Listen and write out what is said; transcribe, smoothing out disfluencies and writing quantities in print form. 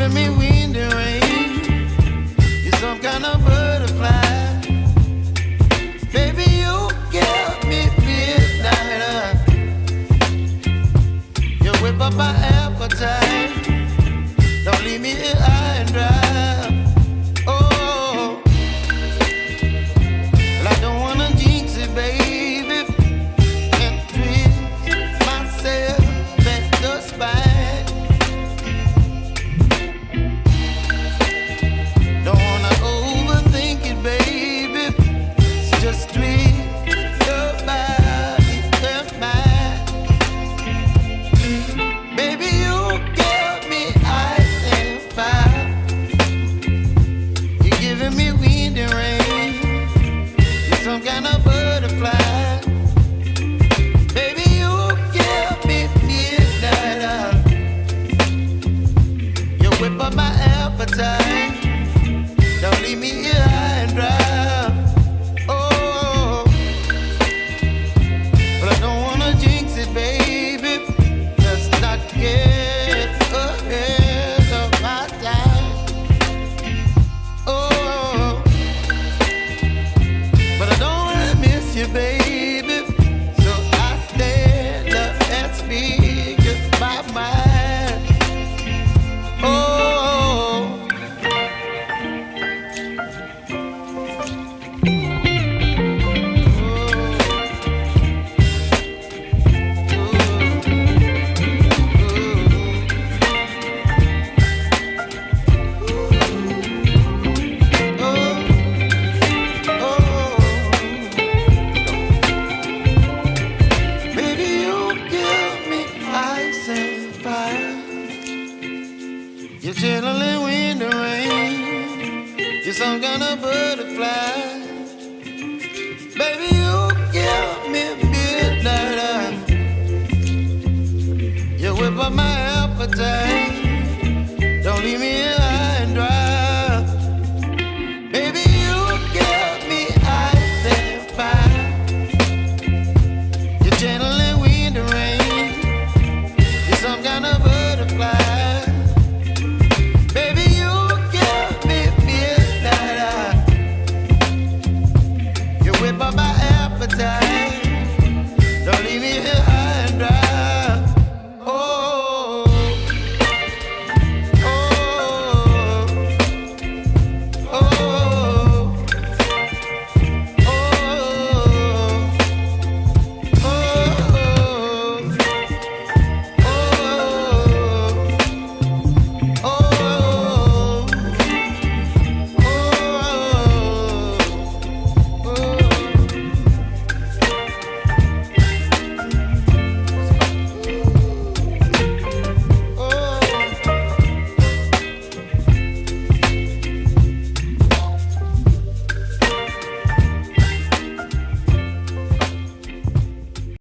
giving me wind and rain. You're some kind of butterfly. Baby, you give me midnight. You whip up my appetite. Don't leave me here high and dry. Oh, well, I don't wanna jinx it, baby, and twist myself at the spine. Don't wanna overthink it, baby. It's just twist your body and mine. Baby, you give me ice and fire. You're giving me wind and rain. You're some kind of butterfly. Baby, you give me midnight. You whip up my appetite. Don't leave me here high and dry. Oh, but I don't wanna jinx it, baby. Let's not get ahead of my time. Oh, but I don't wanna miss you, baby. So I stand up and speak my mind. Oh. Baby, you give me ice and fire. You're chilling wind and rain. You're some kind of butterfly. Baby, you give me midnight. You whip up my appetite. Don't leave me